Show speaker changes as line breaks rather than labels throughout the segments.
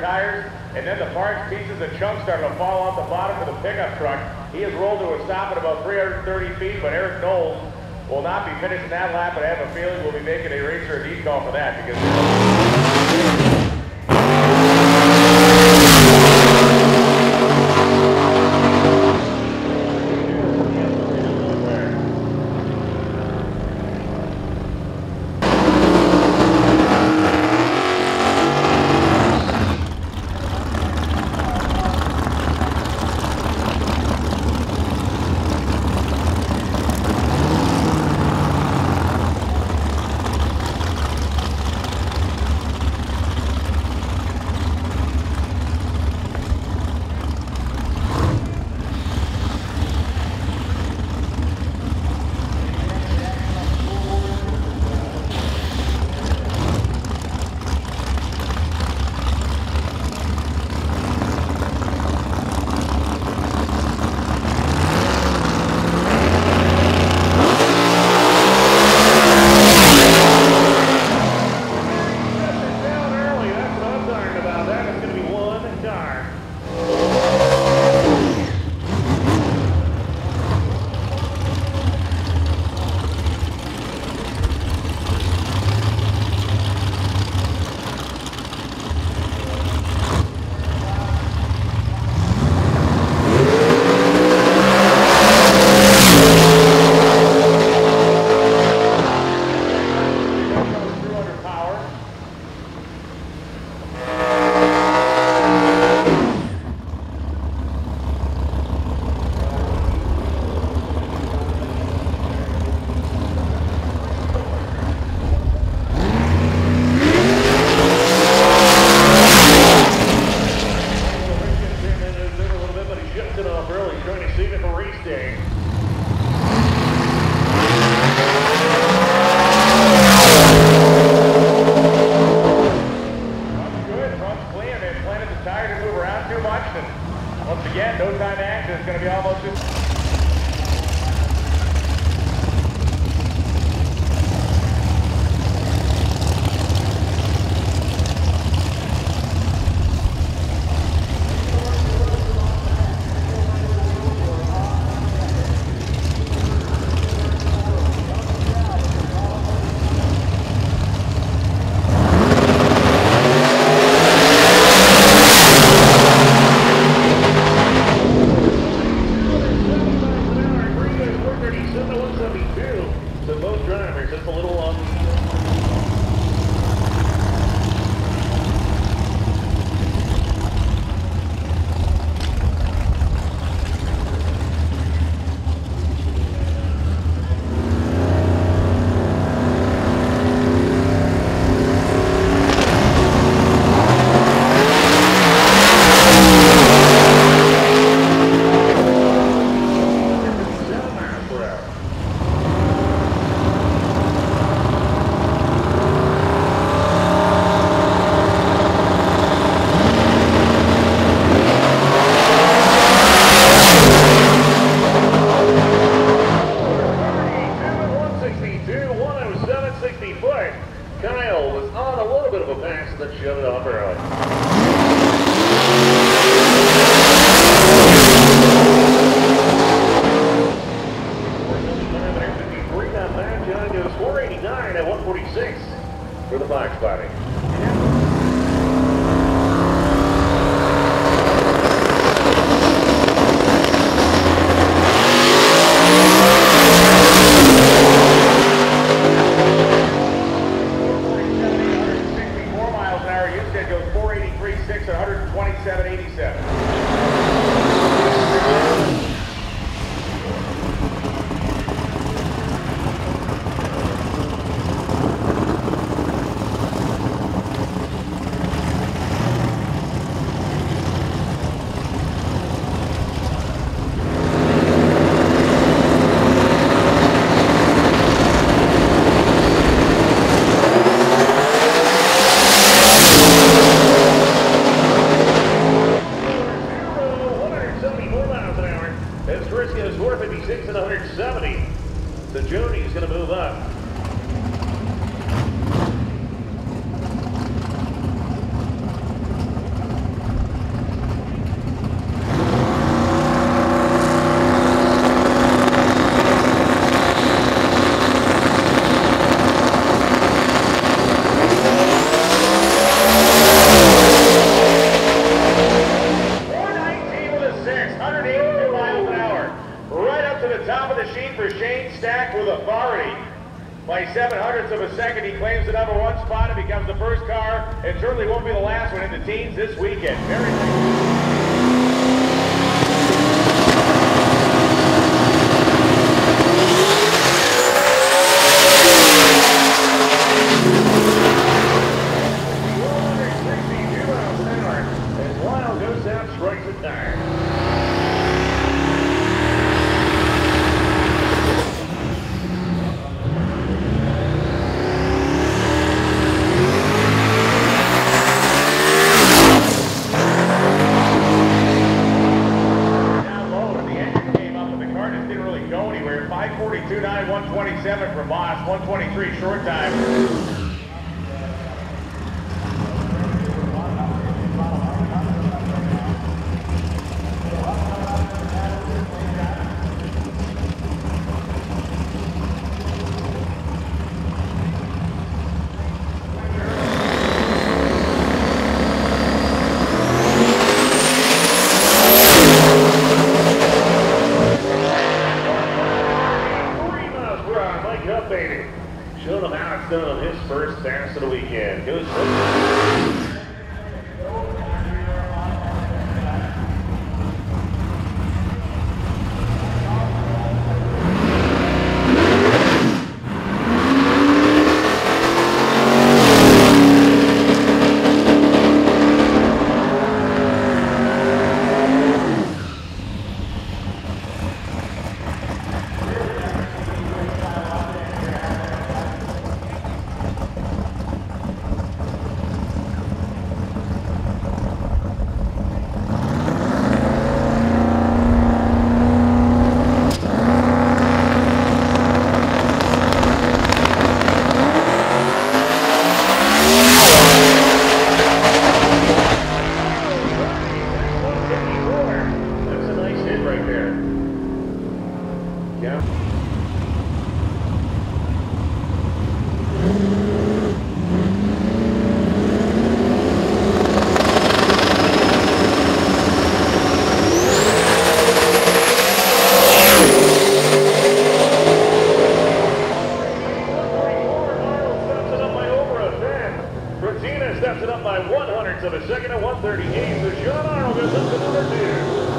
tires, and then the parts, pieces, and chunks started to fall off the bottom of the pickup truck. He has rolled to a stop at about 330 feet, but Eric Knowles will not be finishing that lap, but I have a feeling we'll be making a race or a decal for that because... Once again, no time action is going to be almost... Kyle was on a little bit of a pass that shut it off early. 453 on that. John goes 489 at 146 for the box body. So Jody's going to move up. top of the sheet for Shane Stack with authority. By 7/100ths of a second, he claims the #1 spot and becomes the first car, and certainly won't be the last one in the teens this weekend. Very nice.
Strikes it there.
Down low, and the engine came up, and the car just didn't really go anywhere. 5:42.9, 127 for Moss, 123 short time.
Showed him how it's done on his first fast of the weekend. Goes steps it up by 1/100th of a second at 138. So Sean Arnold goes up to number 2.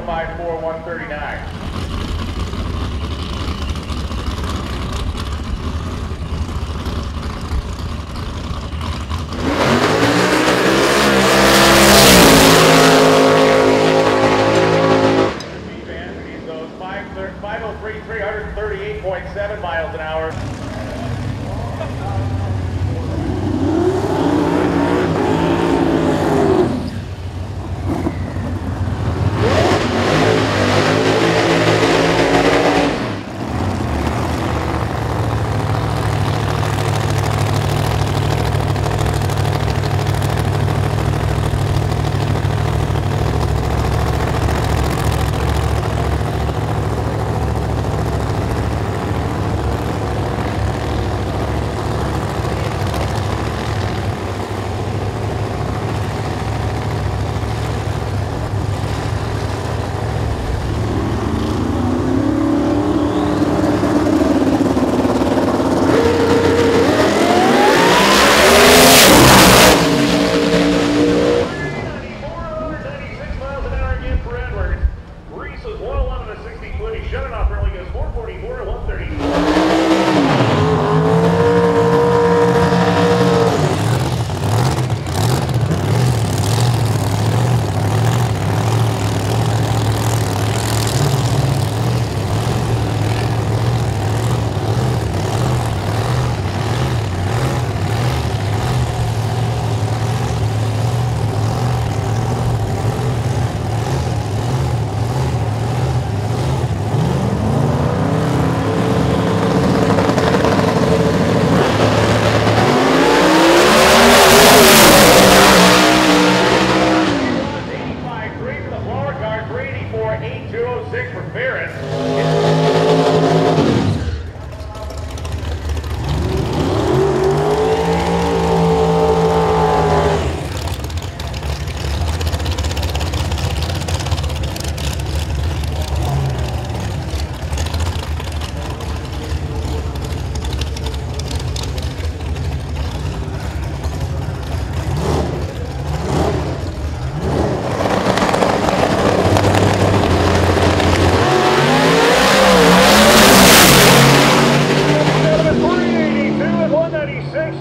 054, 139. These goes 503, 338.7 miles an hour.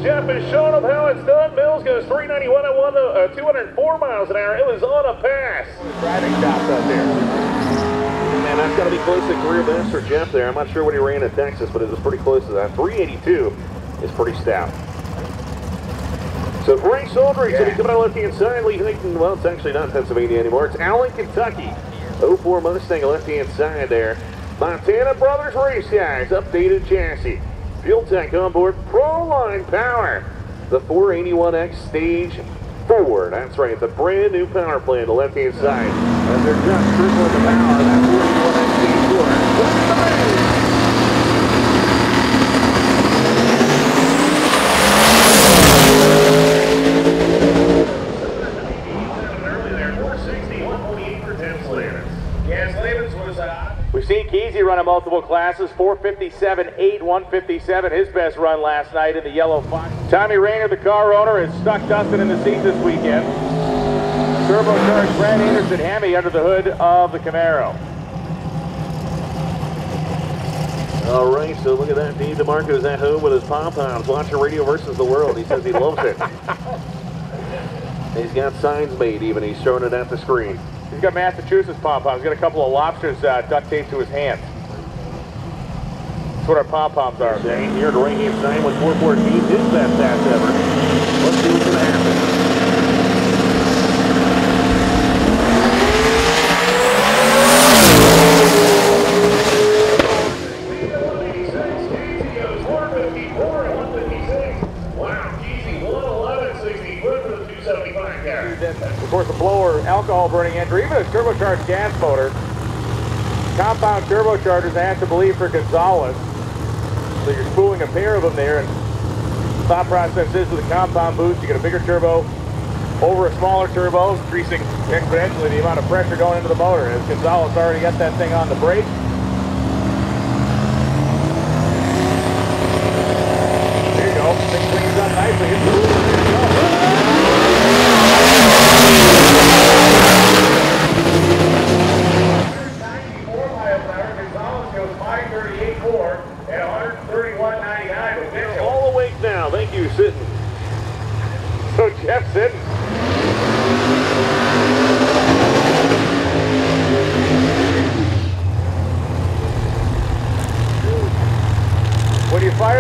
Jeff is showing them how it's done. Mills goes 391 at 204 miles an hour. It was on a pass.
Driving shots out there.
Man, that's got to be close to career best for Jeff there. I'm not sure what he ran at Texas, but it was pretty close to that. 382 is pretty stout. So Bryce Aldridge will be coming out left-hand side, leaving, well, it's actually not Pennsylvania anymore. It's Allen, Kentucky. 04 Mustang left-hand side there. Montana Brothers Race Guys, updated chassis. Fuel tank on board, Pro-Line Power. The 481X Stage 4. That's right, the brand new power plant on the left-hand side. As they're just trickling the power, that 481X Stage 4. What's the matter?
We've seen Keezy run in multiple classes, 457.8, 157, his best run last night in the Yellow Fox. Tommy Rayner, the car owner, is stuck dusting in the seat this weekend. Turbocharged Brad Anderson Hemi under the hood of the Camaro.
All right, so look at that. Dean DeMarco's at home with his pom-poms, watching Radio versus the World. He says he loves it. He's got signs made even. He's showing it at the screen.
He's got Massachusetts pom-poms. He's got a couple of lobsters duct taped to his hands. That's what our pom-poms are.
Shane here at the right-hand side with 414. His best pass ever. Let's see what's going to happen.
Of course, a blower, alcohol burning engine, even a turbocharged gas motor. Compound turbochargers, I have to believe, for Gonzalez. So you're spooling a pair of them there, and the thought process is with a compound boost, you get a bigger turbo over a smaller turbo, increasing exponentially the amount of pressure going into the motor. As Gonzalez already got that thing on the brake. There you go, thing cleans up nicely. Hits the roof, there you go.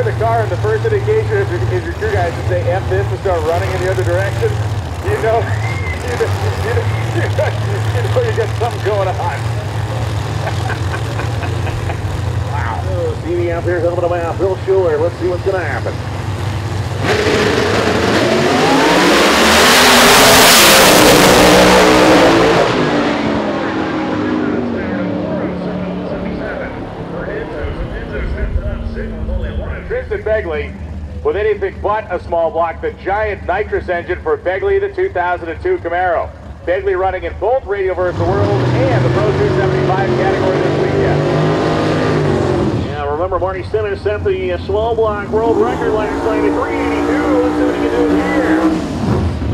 start the car and the first indication is your crew guys to say F this and start running in the other direction, you know you got something going on.
Wow. Oh, Stevie out there helping him out. Bill Schuler, let's see what's going to happen.
Tristan Begley with anything but a small block, the giant nitrous engine for Begley, the 2002 Camaro. Begley running in both Radial vs. the World and the Pro 275 category this weekend.
Yeah, remember Marty Simmons set the small block world record last night at 382. Let's see what he can do here.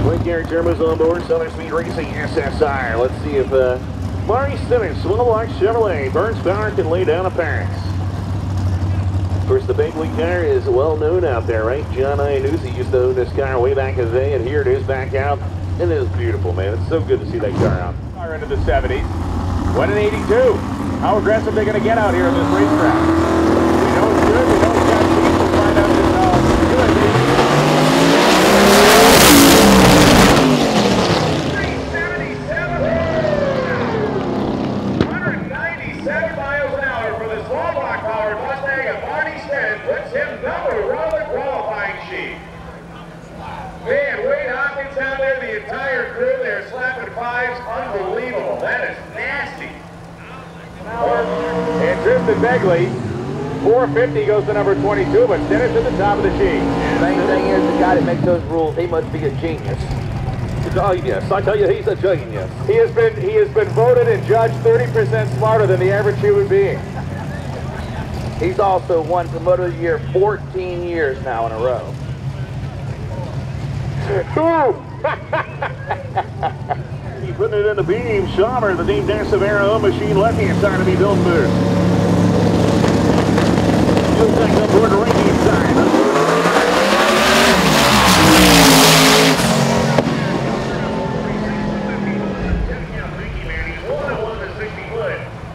Quick air turbos on board, Southern Speed Racing SSI. Let's see if Marty Simmons, small block Chevrolet, Burns Power can lay down a pass. Of course, the Begley car is well known out there, right? John Iannuzzi used to own this car way back in the day, and here it is back out. And it is beautiful, man. It's so good to see that car out.
Car into the 70s. What an 82. How aggressive they're going to get out here on this racetrack. We know it's good. We know it's got speed. We'll find out just how good it is. 197 miles an hour for the small block powered Mustang of Marty Stenn puts him number one on the qualifying sheet. Man, Wade Hopkins down there, the entire crew, they're slapping fives. Unbelievable. That is nasty. And Tristan Begley, 450 goes to number 22, but Stennis at the top of the sheet.
Main thing is the guy that makes those rules, he must be a genius.
Oh, yes. I tell you, he's a genius.
He has been voted and judged 30% smarter than the average human being.
He's also won Promoter of the Year 14 years now in a row.
He's putting it in the beam. Schauber, the name Dasavero machine, left-hand side to be built first. He'll back up toward the right-hand side.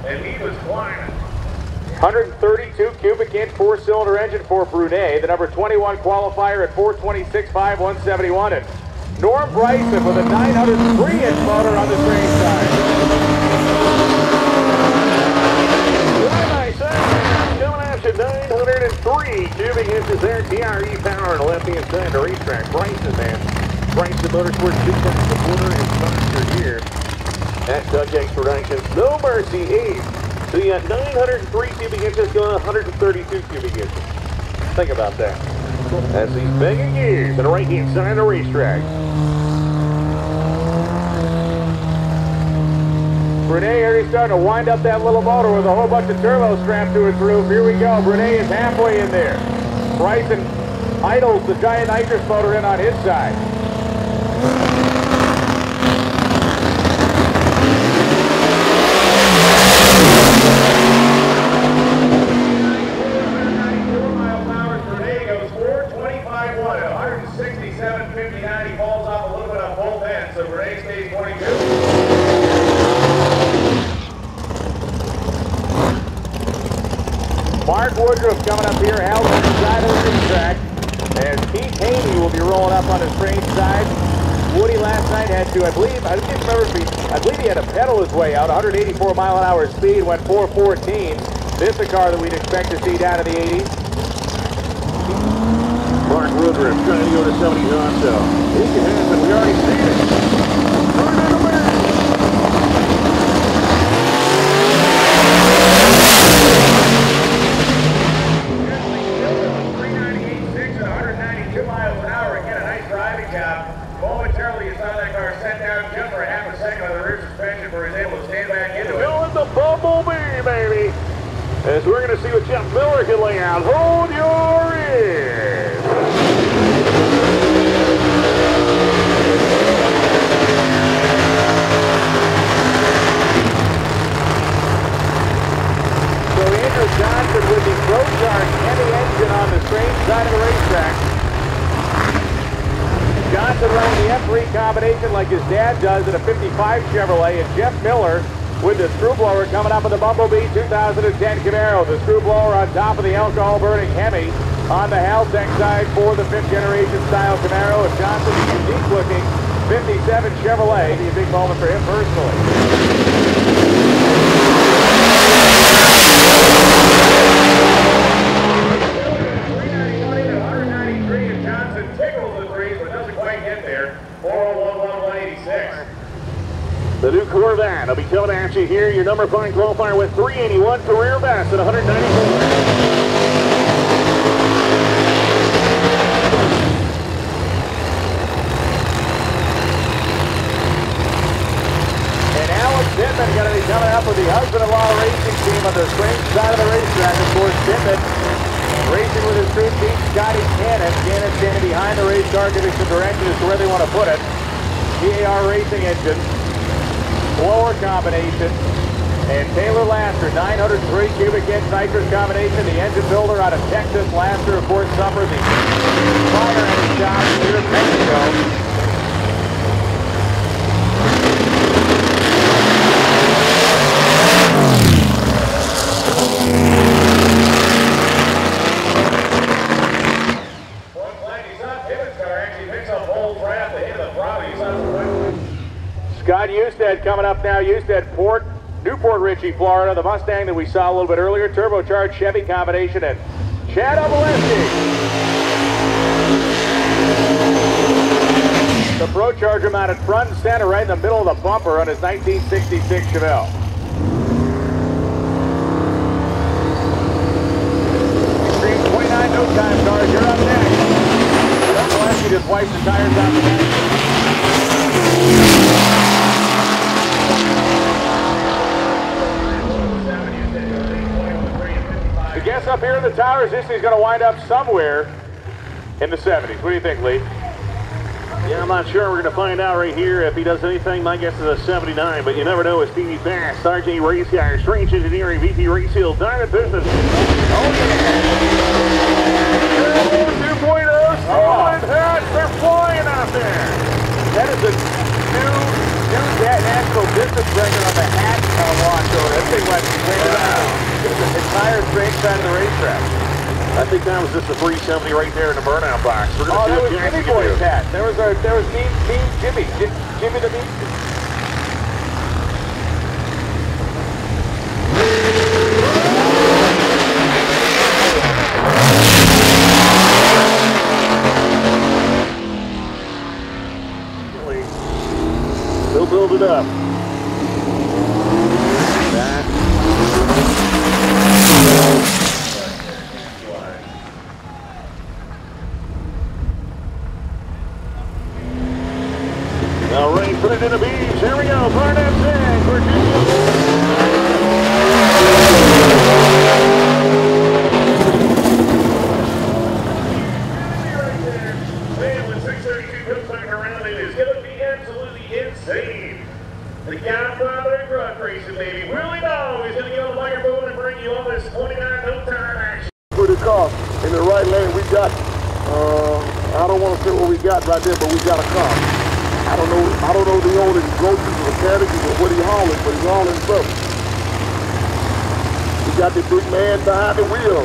And he was flying. 132 cubic inch four-cylinder engine for Brunet, the number 21 qualifier at 426.5, 171. And Norm Bryson with a 903-inch motor on the train side.
Coming out to 903 cubic inches there. TRE power on the left-hand side of the racetrack. Bryson, man. Bryson Motorsports, big time supporter and sponsor here at Duck Eggs Productions. No Mercy 8. So you got 903 cubic inches going 132 cubic inches. Think about that. That's these mega gears on the right-hand side of the racetrack.
Brunet already starting to wind up that little motor with a whole bunch of turbo strapped to its roof. Here we go. Brunet is halfway in there. Bryson idles the giant nitrous motor in on his side. Mark Woodruff coming up here, held on the side of the racetrack, and Pete Haney will be rolling up on his strange side. Woody last night had to, I believe he had to pedal his way out, 184 mile an hour speed, went 414. This is a car that we'd expect to see down in the 80s.
Mark Woodruff trying to go to 70 also. It can happen, we already seen it.
Momentarily, you saw that car set down just for a half a second on the rear suspension before he was able to stand back into it.
Going the bumblebee, baby. As we're going to see what Jeff Miller can lay out. Hold your ears.
So Andrew Johnson with the Pro-Charge heavy engine on the strange side of the racetrack. Johnson running the F3 combination like his dad does in a 55 Chevrolet, and Jeff Miller with the screw blower coming up in the Bumblebee 2010 Camaro. The screw blower on top of the alcohol-burning Hemi. On the Haltech side for the 5th generation style Camaro, and Johnson, the unique looking 57 Chevrolet. Be a big moment for him personally.
The new Corvette will be coming at you here. Your number 5 qualifier with 381 career best at 194.
Pittman going to be coming up with the husband-in-law racing team on the Springs side of the racetrack. Of course, Pittman racing with his crew team, Scotty Cannon. Cannon standing behind the race car, giving some direction as to where they want to put it. PAR racing engine, blower combination, and Taylor Laster, 903 cubic inch nitrous combination. The engine builder out of Texas. Laster, of course, suffered the fire engine shop here in Mexico. Scott Husted coming up now. Husted, Newport Richey, Florida. The Mustang that we saw a little bit earlier. Turbocharged Chevy combination, and Chad Obolensky. The Pro Charger mounted front and center right in the middle of the bumper on his 1966 Chevelle. Extreme 29 no time cars. You're up next. Obolensky just wipes the tires out the back. I guess up here in the towers, this thing's going to wind up somewhere in the 70s. What do you think, Lee?
Yeah, I'm not sure. We're going to find out right here if he does anything. My guess is a 79, but you never know. It's Stevie Fast, RJ Race Guy, Strange Engineering, VP Race Hill, Diamond Business. Oh, yeah. 2.0, solid hats. They're flying out there.
That is a new national distance record on the hat watch over. That thing went the entire straight side of the racetrack.
I think that was just a 370 right there in the burnout box. We're
Oh, that was Jimmy Boy's hat. There was Team Jimmy. Jimmy the Meat.
They'll build it up. All right, put it in the beams. Here we go. Barnett Zag, Virginia.
The Godfather of truck racing, baby. Willie Dog is going to get on the microphone and bring you all this 29 no-time action.
For the car in the right lane, we got, I don't want to say what we got right there, but we got a car. I don't know the owner, the groceries or mechanics or what he hauling, but he's hauling something. We got the big man behind the wheel,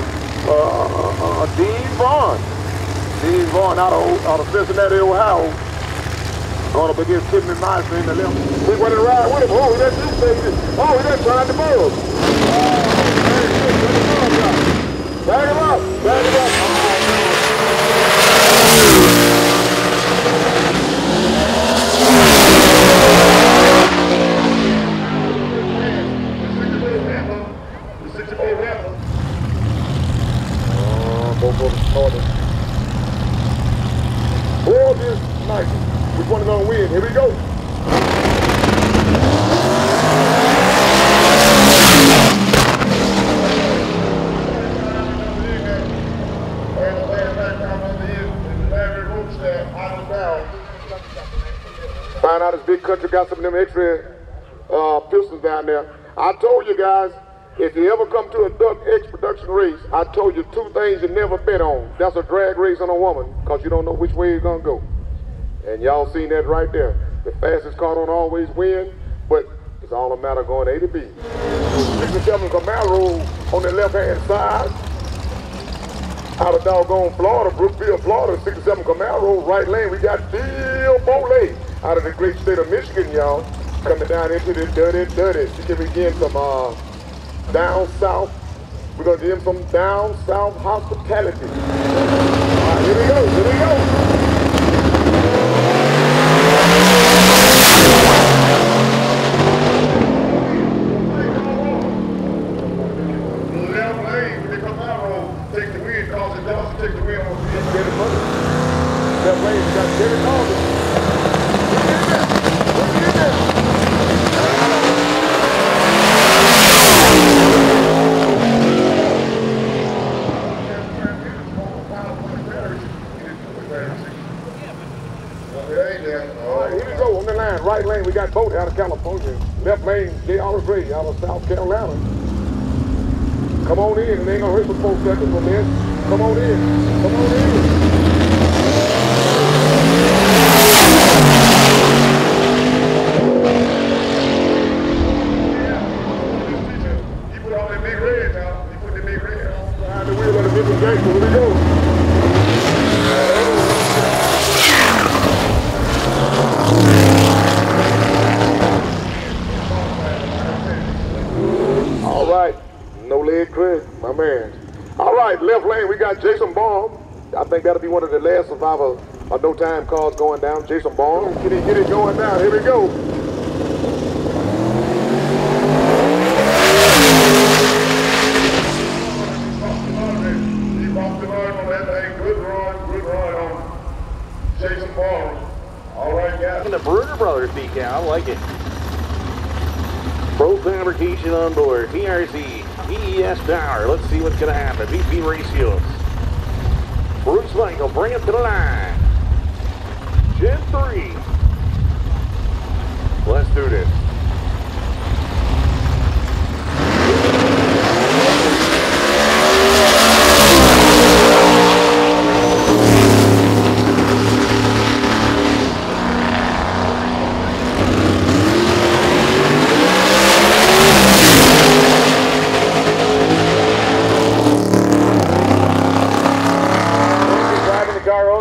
Dean Vaughn. Dean Vaughn out of Cincinnati, Ohio. Going up against Kidney Nice in the left. We went to ride with him. Oh, he doesn't do things. Oh, he doesn't trying to move. Bag him up. Bag him up.
The 64 Rebel.
Both of them started. Oh, this nice. Which one is going to win? Here we go. Find out this big country got some of them extra pistols down there. I told you guys, if you ever come to a Duck X production race, I told you 2 things you never bet on. That's a drag race on a woman, because you don't know which way you're going to go. And y'all seen that right there. The fastest car don't always win, but it's all a matter of going A to B. 67 Camaro on the left-hand side. out of doggone Florida, Brookville, Florida, 67 Camaro, right lane. We got Bill Boley out of the great state of Michigan, y'all, coming down into this dirty. She can begin some down south. We're going to give him some down south hospitality. All right, here we go.
Take the wheel, cause it does take the wheel.
That way, we got Jerry Calder. Here we go on the line. Right lane, we got Boat out of California. Left lane, J.R. Gray out of South Carolina. Come on in, it ain't gonna hurt for 4 seconds, my man. Come on in.
You put all that big red now. You put the big red on.
Behind the wheel of the different gate, so here we go. All right, no leg Craig, my man. All right, left lane, we got Jason Baum. I think that'll be one of the last survivor of no time cars going down. Jason Baum, get it going down. Here we go.
He walked the line on that thing. Good run on Jason Baum. All right, guys.
And the Bruder Brothers decal, I like it. Pro fabrication on board. PRC, PES power. Let's see what's gonna happen. VP ratios. Bruce Michael, bring it to the line. Gen 3. Let's do this.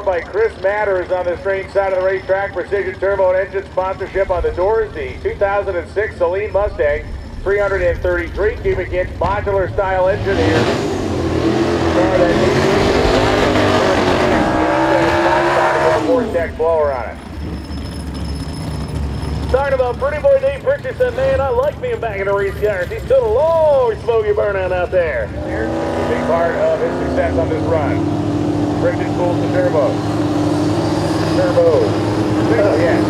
By Chris Matters on the straight side of the racetrack. Precision Turbo and Engine sponsorship on the doors. The 2006 Saleen Mustang, 333 cubic inch modular style engine here. With a Vortex blower on it.
Talking about Pretty Boy Dave Pritchard said, man, I like being back in the race cars. He's still a low smoky burnout out there.
Here's a big part of his success on this run. Brendan schools the turbo. Oh, yeah.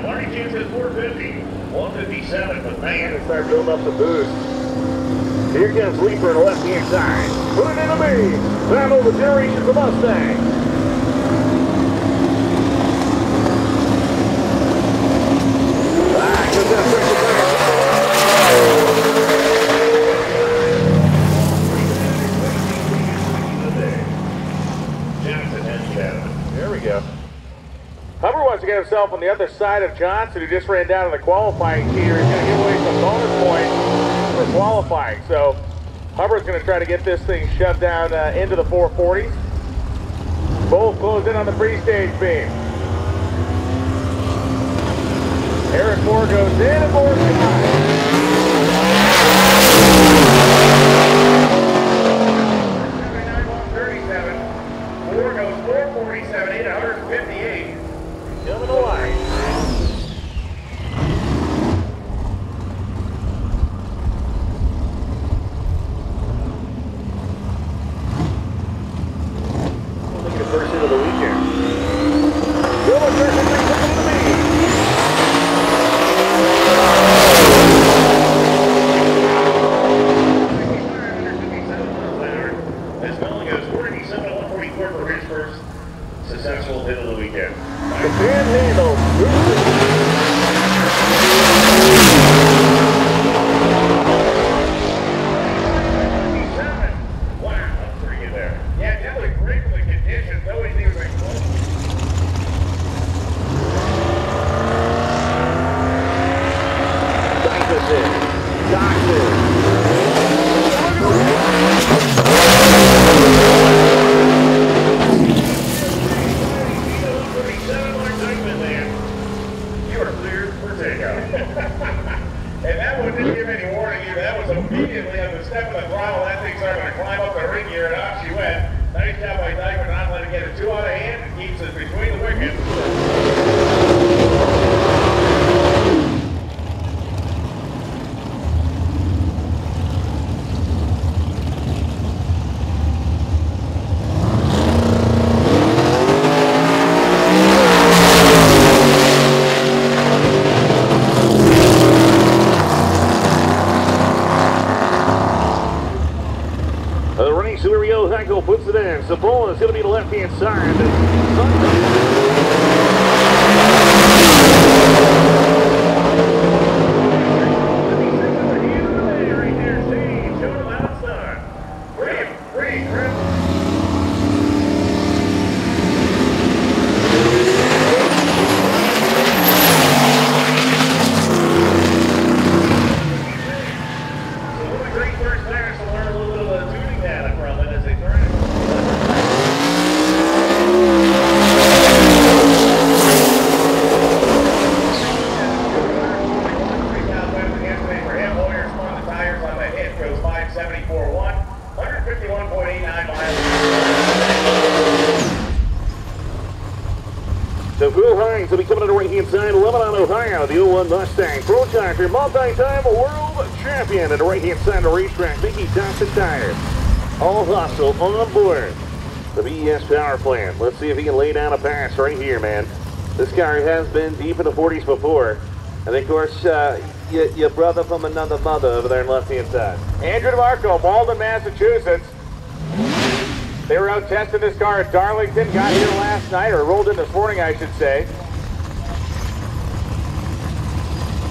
Marty James at 450. 157, but man.
Gonna start building up the boost. Here comes Leaper on the left-hand side. Put it into me. Battle the generations of Mustang.
There we go. Hubbard wants to get himself on the other side of Johnson, who just ran down in the qualifying heater. He's going to give away some bonus points for qualifying. So Hubbard's going to try to get this thing shoved down into the 440s. Both close in on the pre-stage beam. Eric Moore goes in and Moore's gone.
4 goes 447, 858.
Coming to line.
Look at the first hit of the weekend. Bill McPherson coming to me.
This only goes 487 to 144 for his first successful hit of the weekend.
The panhandle.
Wow, that's pretty good there. Yeah, definitely great for the conditions. Nobody knew they close.
starting to climb up the ring gear, and off she went. Nice job by Dyke, but not letting it get it too out of hand, and keeps it between the wickets.
Michael puts it in. Sabola is going to be the left-hand side. Will be coming to the right-hand side, Lebanon, Ohio, the 01 Mustang Protractor, multi-time world champion at the right-hand side of the racetrack, Mickey Johnson Tires. All hustle on board the BES power plant. Let's see if he can lay down a pass right here, man. This car has been deep in the 40s before. And of course, your brother from another mother over there on the left-hand side.
Andrew DeMarco, Malden, Massachusetts. They were out testing this car at Darlington, got here last night, or rolled in this morning, I should say.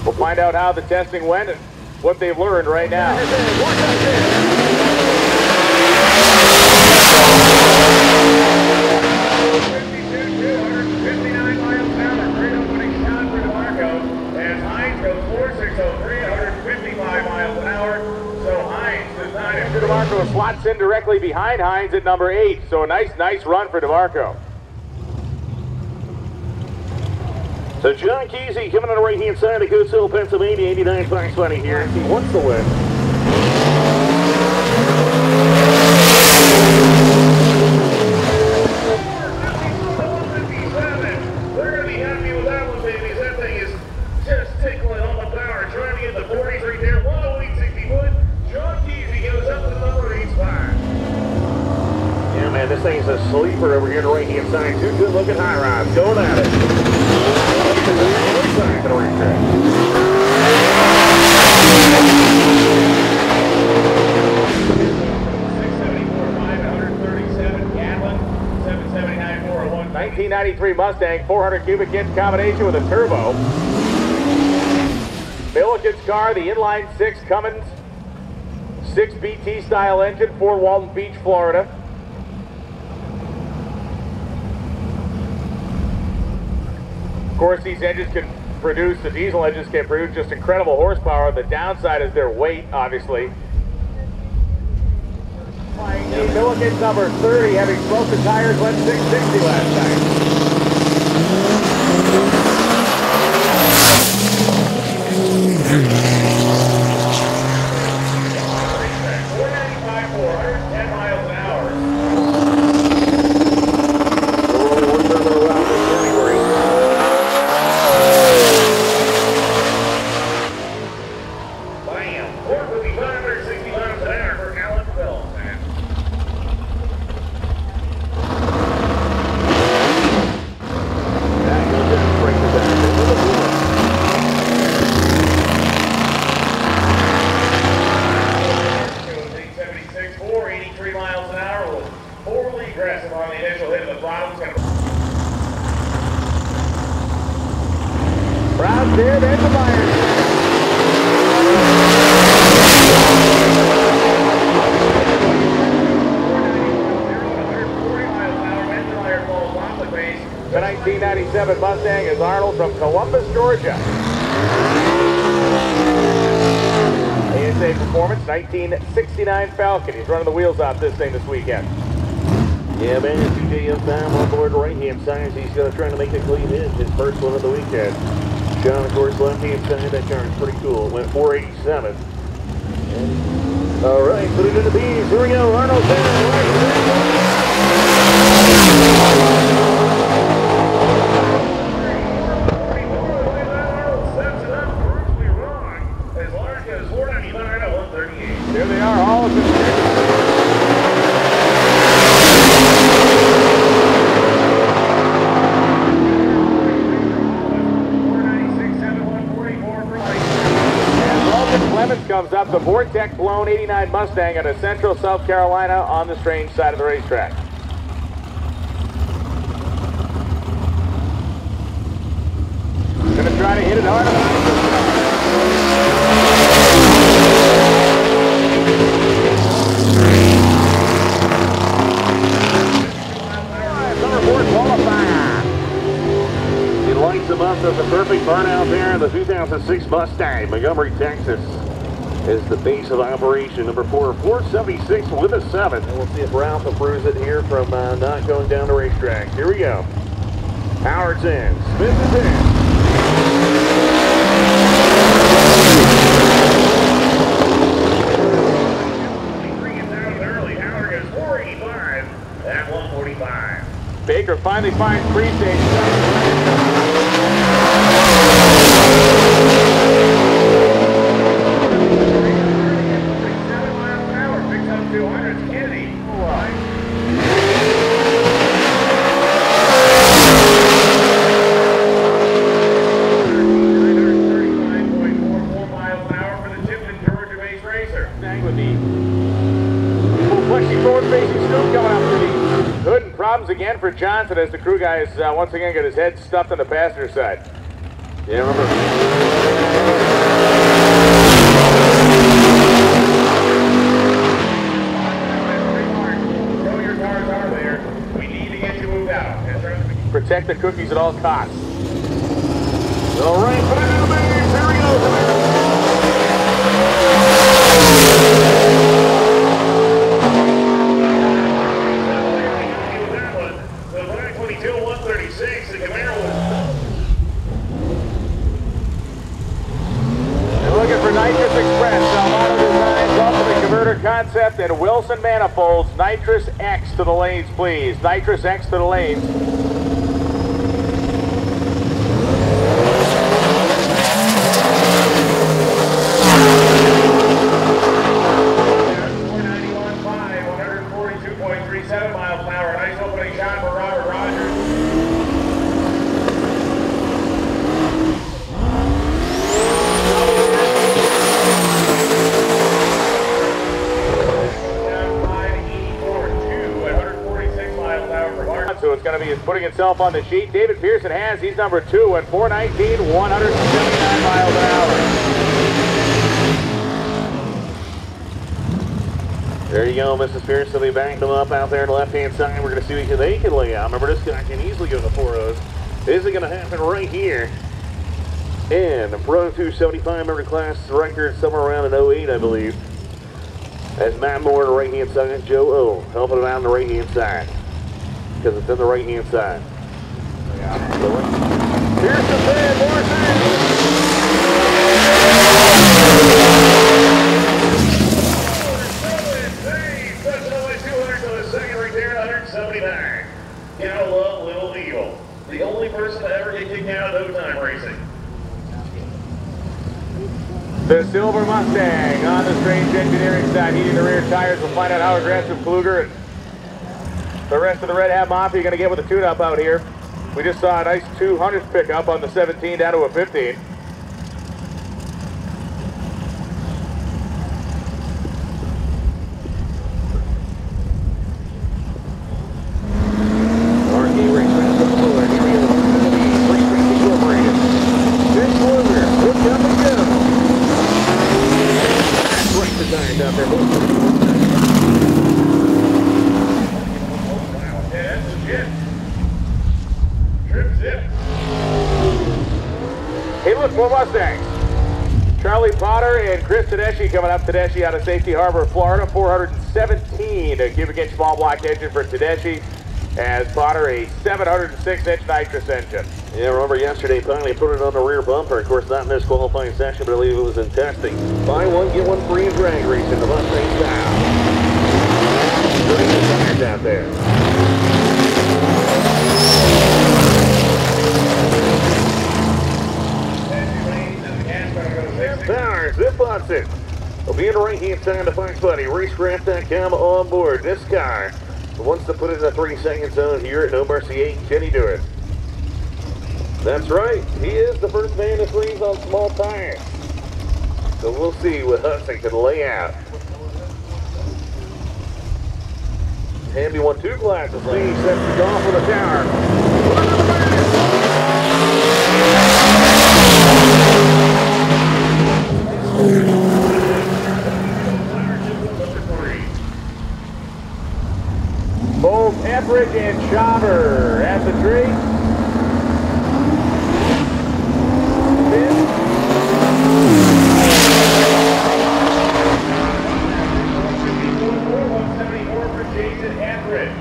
We'll find out how the testing went and what they've learned right now. 259 miles an hour, great opening shot for DeMarco. And Hines goes 4.603, 155 miles an hour. So Hines does not. Andrew DeMarco slots in directly behind Hines at number 8. So a nice run for DeMarco.
So John Kesey coming on the right-hand side of Coates Hill, Pennsylvania, 89 Fox 20 here. He wants the win.
They're going to be happy with that one, babies. That thing is just tickling on the power. Trying to get the 40s right there. 108.60 foot. John Kesey goes up to the number 8 spot.
Yeah, man, this thing's a sleeper over here on the right-hand side. Two good-looking high rods going at it. Side to the racetrack.
1993 Mustang, 400 cubic inch combination with a turbo. Milliken's car, the inline 6 Cummins, 6 BT style engine, Fort Walton Beach, Florida. Of course, these engines can produce, the diesel engines can produce just incredible horsepower. The downside is their weight, obviously. Milliken's number 30, having smoked the tires, went 660 last night. Brown's there, there's the Myers. The 1997 Mustang is Arnold from Columbus, Georgia. ASA Performance, 1969 Falcon. He's running the wheels off this thing this weekend.
Yeah, man, 2J time on board the right-hand side. He's going to try to make a clean hit, his first one of the weekend. John, of course, left-hand side. That car is pretty cool. It went 487. And All right, put it in the bees. Here we go. Arnold there.
Here they are, all of them. Clemens comes up, the Vortex blown 89 Mustang out of Central South Carolina on the strange side of the racetrack. Gonna try to hit it hard.
Number 4 qualifier. He lights him up. Does a perfect burnout there in the 2006 Mustang, Montgomery, Texas. Is the base of operation. Number 4, 476 with a 7. And we'll see if Ralph approves it here from not going down the racetrack. Here we go. Howard's in. Smith is in.
Howard goes 485 at 145.
Baker finally finds pre-stage. Problems again for Johnson as the crew guys once again got his head stuffed on the passenger side.
Yeah, remember.
Know your cars are there. We need to get you moved out.
Protect the cookies at all costs.
All right, put it in the mains. Here we go.
Nitrous Express, Salvado Designs, Ultimate Converter Concept, and Wilson Manifolds. Nitrous X to the lanes, please. Nitrous X to the lanes.
miles an hour. Nice opening shot for Robert Rogers.
So it's going to be putting itself on the sheet. David Pearson has, he's number 2 at 419, 179 miles an hour.
There you go, Mrs. Pearson. They backed them up out there on the left-hand side. We're going to see what they can lay out. Remember, this guy can easily go to the 4.0s. This is going to happen right here. And the Pro 275 member class record somewhere around an 08, I believe. That's Matt Moore on the right-hand side. Joe O helping him out on the right-hand side. Because it's in the right-hand side. Here's the bad Morrison.
That's only 200 to the second right there, 179. Gotta love Little Eagle. The only person to ever get kicked out of no time racing.
The Silver Mustang on the Strange Engineering side, heating the rear tires. We'll find out how aggressive Kluger and the rest of the Red Hat Mafia are going to get with a tune-up out here. We just saw a nice 200 pickup on the 17 down to a 15. Hey, look, more Mustangs. Charlie Potter and Chris Tedeschi coming up. Tedeschi out of Safety Harbor, Florida. 417 cubic inch small block engine for Tedeschi. has Potter a 706-inch nitrous engine.
Yeah, remember yesterday finally put it on the rear bumper. Of course, not in this qualifying session, but I believe it was in testing. Buy one, get one free in drag racing, the Mustang style. Putting the tires out there. Power, Zip Hudson. Will be in the right-hand side of the Fox Buddy. Racecraft.com on board. This car wants to put it in the 3-second zone here at No Mercy 8. Can he do it? That's right. He is the first man that swings on small tires. So we'll see what Hudson can lay out. Hamby won 2 classes. Lee sets it off with a tower.
Both Etheridge and Chopper at the tree. Spin. 174 for Jason Etheridge.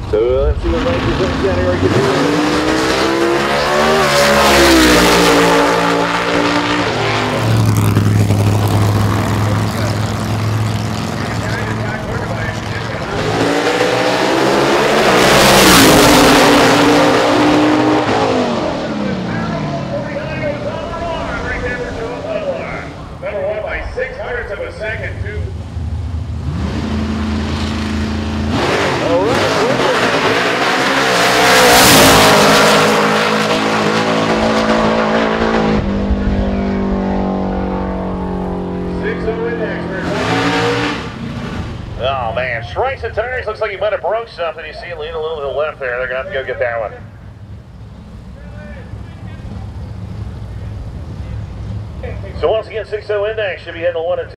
So let's see what Mike is down here. He can do
Number 1 by 0.06 of a second, too.
all right.
6-0 index.
Oh man, strikes and tires. Looks like he might have broke something. You see it lean a little to the left there. They're going to have to go get that one. So once again, 6-0 index should be heading to 1 and 2.